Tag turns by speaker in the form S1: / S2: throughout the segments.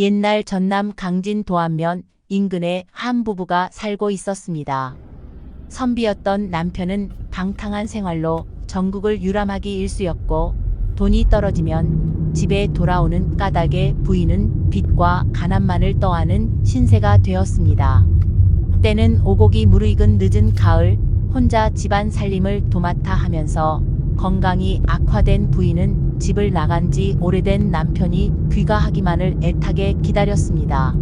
S1: 옛날 전남 강진 도안면 인근에 한 부부가 살고 있었습니다. 선비였던 남편은 방탕한 생활로 전국을 유람하기 일쑤였고 돈이 떨어지면 집에 돌아오는 까닭에 부인은 빚과 가난만을 떠안은 신세가 되었습니다. 때는 오곡이 무르익은 늦은 가을, 혼자 집안 살림을 도맡아 하면서 건강이 악화된 부인은 집을 나간 지 오래된 남편이 귀가하기만을 애타게 기다렸습니다.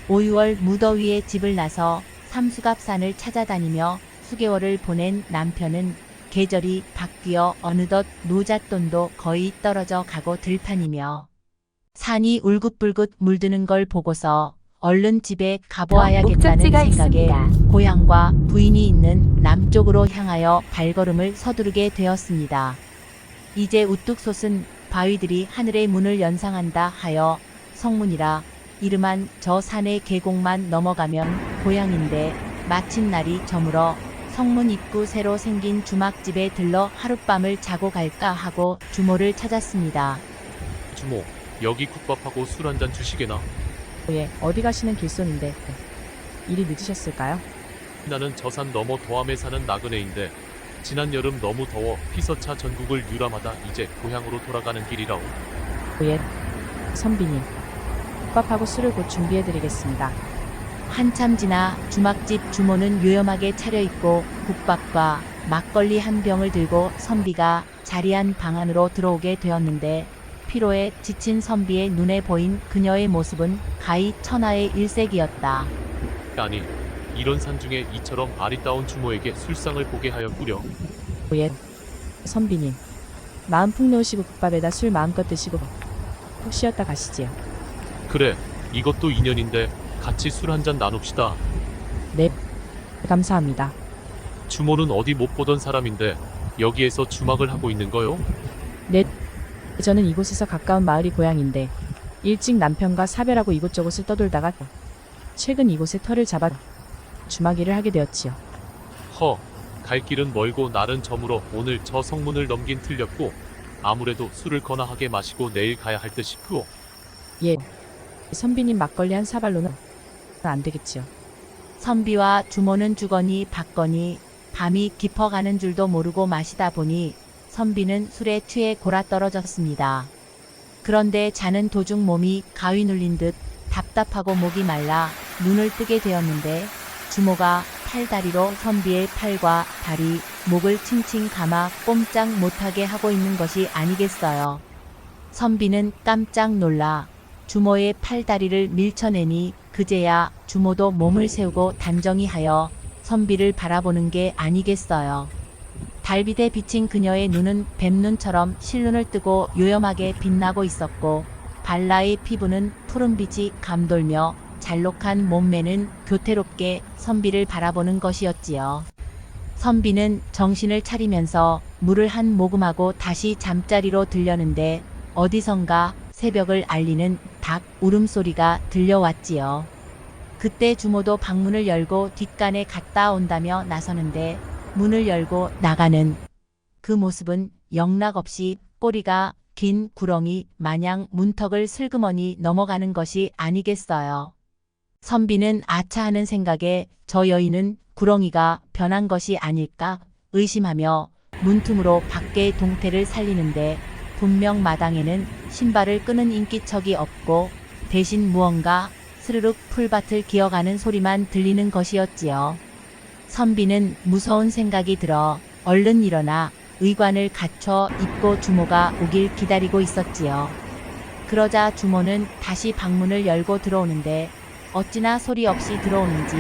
S1: 5, 6월 무더위에 집을 나서 삼수갑산을 찾아다니며 수개월을 보낸 남편은 계절이 바뀌어 어느덧 노잣돈도 거의 떨어져 가고 들판이며 산이 울긋불긋 물드는 걸 보고서 얼른 집에 가보아야겠다는
S2: 목적지가
S1: 생각에
S2: 있습니다.
S1: 고향과 부인이 있는 남쪽으로 향하여 발걸음을 서두르게 되었습니다. 이제 우뚝 솟은 바위들이 하늘의 문을 연상한다 하여 성문이라 이름한 저 산의 계곡만 넘어가면 고향인데 마침 날이 저물어 성문 입구 새로 생긴 주막집에 들러 하룻밤을 자고 갈까 하고 주모를 찾았습니다.
S3: 주모, 여기 국밥하고 술 한잔 주시게나?
S4: 예, 어디 가시는 길손인데 일이 늦으셨을까요?
S3: 나는 저 산 너머 도암에 사는 나그네인데 지난 여름 너무 더워 피서차 전국을 유람하다 이제 고향으로 돌아가는 길이라오.
S4: 예, 선비님, 국밥하고 술을 곧 준비해드리겠습니다.
S1: 한참 지나 주막집 주모는 요염하게 차려입고 국밥과 막걸리 한 병을 들고 선비가 자리한 방 안으로 들어오게 되었는데 피로에 지친 선비의 눈에 보인 그녀의 모습은 가히 천하의 일색이었다.
S3: 아니, 이런 산 중에 이처럼 아리따운 주모에게 술상을 보게 하였구려.
S4: 예, 선비님, 마음 푹 놓으시고 국밥에다 술 마음껏 드시고 푹 쉬었다 가시지요.
S3: 그래, 이것도 인연인데 같이 술 한잔 나눕시다.
S4: 네, 감사합니다.
S3: 주모는 어디 못 보던 사람인데 여기에서 주막을 하고 있는 거요?
S4: 네, 저는 이곳에서 가까운 마을이 고향인데 일찍 남편과 사별하고 이곳저곳을 떠돌다가 최근 이곳에 터를 잡아 주막일을 하게 되었지요.
S3: 허, 갈 길은 멀고 날은 저물어 오늘 저 성문을 넘긴 틀렸고 아무래도 술을 거나하게 마시고 내일 가야 할 듯 싶으오.
S4: 예, 선비님 막걸리 한 사발로는 안 되겠지요.
S1: 선비와 주모는 주거니 받거니 밤이 깊어가는 줄도 모르고 마시다 보니 선비는 술에 취해 골아떨어졌습니다. 그런데 자는 도중 몸이 가위 눌린 듯 답답하고 목이 말라 눈을 뜨게 되었는데 주모가 팔다리로 선비의 팔과 다리, 목을 칭칭 감아 꼼짝 못하게 하고 있는 것이 아니겠어요. 선비는 깜짝 놀라 주모의 팔다리를 밀쳐내니 그제야 주모도 몸을 세우고 단정히 하여 선비를 바라보는 게 아니겠어요. 달빛에 비친 그녀의 눈은 뱀눈처럼 실눈을 뜨고 요염하게 빛나고 있었고 발라의 피부는 푸른빛이 감돌며 잘록한 몸매는 교태롭게 선비를 바라보는 것이었지요. 선비는 정신을 차리면서 물을 한 모금하고 다시 잠자리로 들려는데 어디선가 새벽을 알리는 닭 울음소리가 들려왔지요. 그때 주모도 방문을 열고 뒷간에 갔다 온다며 나서는데 문을 열고 나가는 그 모습은 영락없이 꼬리가 긴 구렁이 마냥 문턱을 슬그머니 넘어가는 것이 아니겠어요. 선비는 아차하는 생각에 저 여인은 구렁이가 변한 것이 아닐까 의심하며 문틈으로 밖의 동태를 살리는데 분명 마당에는 신발을 끄는 인기척이 없고 대신 무언가 스르륵 풀밭을 기어가는 소리만 들리는 것이었지요. 선비는 무서운 생각이 들어 얼른 일어나 의관을 갖춰 입고 주모가 오길 기다리고 있었지요. 그러자 주모는 다시 방문을 열고 들어오는데 어찌나 소리 없이 들어오는지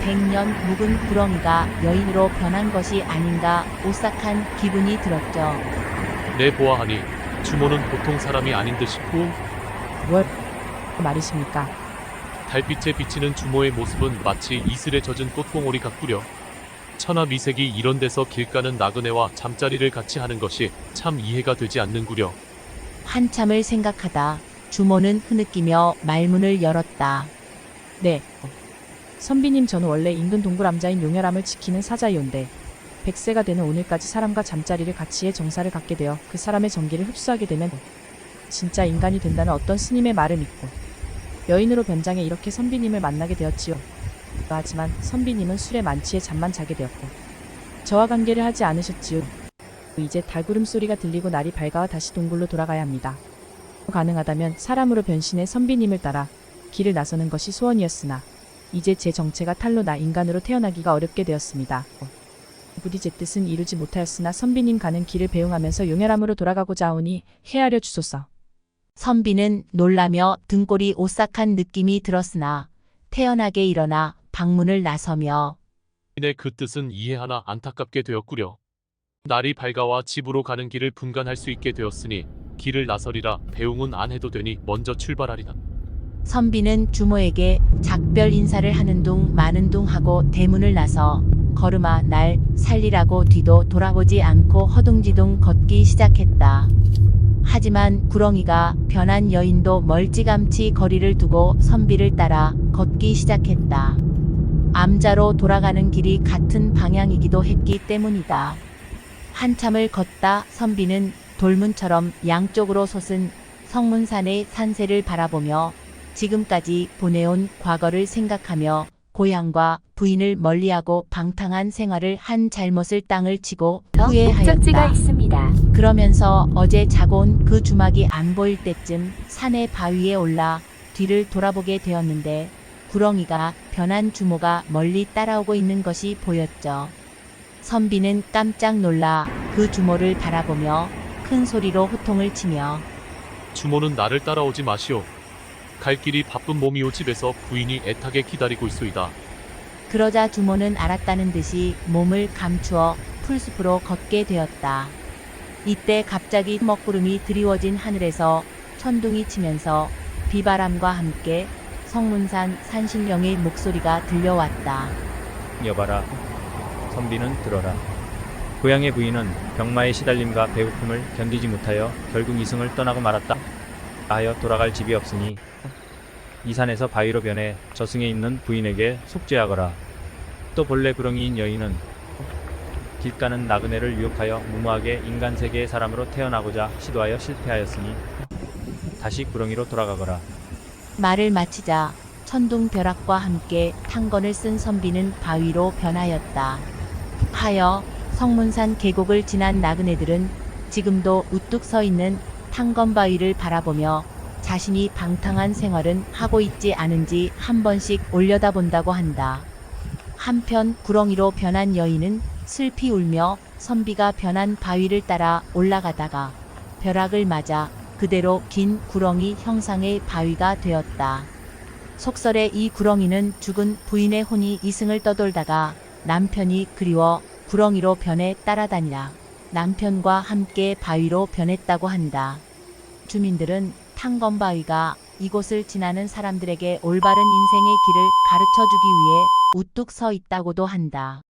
S1: 100년 묵은 구렁이가 여인으로 변한 것이 아닌가 오싹한 기분이 들었죠.
S3: 내 보아하니 주모는 보통 사람이 아닌 듯 싶고
S4: 뭘 말이십니까?
S3: 달빛에 비치는 주모의 모습은 마치 이슬에 젖은 꽃봉오리 같구려. 천하 미색이 이런 데서 길 가는 나그네와 잠자리를 같이 하는 것이 참 이해가 되지 않는구려.
S1: 한참을 생각하다 주모는 흐느끼며 말문을 열었다.
S4: 네, 선비님, 저는 원래 인근 동굴암자인 용혈암을 지키는 사자이온데 100세가 되는 오늘까지 사람과 잠자리를 같이 해 정사를 갖게 되어 그 사람의 정기를 흡수하게 되면 진짜 인간이 된다는 어떤 스님의 말을 믿고 여인으로 변장해 이렇게 선비님을 만나게 되었지요. 하지만 선비님은 술에 만취해 잠만 자게 되었고 저와 관계를 하지 않으셨지요. 이제 달구름 소리가 들리고 날이 밝아와 다시 동굴로 돌아가야 합니다. 가능하다면 사람으로 변신해 선비님을 따라 길을 나서는 것이 소원이었으나 이제 제 정체가 탈로 나 인간으로 태어나기가 어렵게 되었습니다. 부디 제 뜻은 이루지 못하였으나 선비님 가는 길을 배웅하면서 용혈함으로 돌아가고자 하오니 헤아려 주소서.
S1: 선비는 놀라며 등골이 오싹한 느낌이 들었으나 태연하게 일어나 방문을 나서며
S3: 내 그 뜻은 이해하나 안타깝게 되었구려. 날이 밝아와 집으로 가는 길을 분간할 수 있게 되었으니 길을 나서리라. 배웅은 안 해도 되니 먼저 출발하리라.
S1: 선비는 주모에게 작별 인사를 하는 둥 마는 둥 하고 대문을 나서 걸음아 날 살리라고 뒤도 돌아보지 않고 허둥지둥 걷기 시작했다. 하지만 구렁이가 변한 여인도 멀찌감치 거리를 두고 선비를 따라 걷기 시작했다. 암자로 돌아가는 길이 같은 방향이기도 했기 때문이다. 한참을 걷다 선비는 돌문처럼 양쪽으로 솟은 성문산의 산세를 바라보며 지금까지 보내온 과거를 생각하며 고향과 부인을 멀리하고 방탕한 생활을 한 잘못을 땅을 치고
S2: 목적지가
S1: 후회하였다.
S2: 있습니다.
S1: 그러면서 어제 자고 온 그 주막이 안 보일 때쯤 산의 바위에 올라 뒤를 돌아보게 되었는데 구렁이가 변한 주모가 멀리 따라오고 있는 것이 보였죠. 선비는 깜짝 놀라 그 주모를 바라보며 큰 소리로 호통을 치며
S3: 주모는 나를 따라오지 마시오. 갈 길이 바쁜 몸이오. 집에서 부인이 애타게 기다리고 있소이다.
S1: 그러자 주모는 알았다는 듯이 몸을 감추어 풀숲으로 걷게 되었다. 이때 갑자기 먹구름이 드리워진 하늘에서 천둥이 치면서 비바람과 함께 성문산 산신령의 목소리가 들려왔다.
S5: 여봐라. 선비는 들어라. 고향의 부인은 병마의 시달림과 배고픔을 견디지 못하여 결국 이승을 떠나고 말았다. 하여 돌아갈 집이 없으니 이 산에서 바위로 변해 저승에 있는 부인에게 속죄하거라. 또 본래 구렁이인 여인은 길 가는 나그네를 유혹하여 무모하게 인간 세계의 사람으로 태어나고자 시도하여 실패하였으니 다시 구렁이로 돌아가거라.
S1: 말을 마치자 천둥벼락과 함께 탄건을 쓴 선비는 바위로 변하였다. 하여 성문산 계곡을 지난 나그네들은 지금도 우뚝 서 있는 탄건바위를 바라보며 자신이 방탕한 생활은 하고 있지 않은지 한 번씩 올려다본다고 한다. 한편 구렁이로 변한 여인은 슬피 울며 선비가 변한 바위를 따라 올라가다가 벼락을 맞아 그대로 긴 구렁이 형상의 바위가 되었다. 속설에 이 구렁이는 죽은 부인의 혼이 이승을 떠돌다가 남편이 그리워 구렁이로 변해 따라다니라 남편과 함께 바위로 변했다고 한다. 주민들은 탄건바위가 이곳을 지나는 사람들에게 올바른 인생의 길을 가르쳐주기 위해 우뚝 서 있다고도 한다.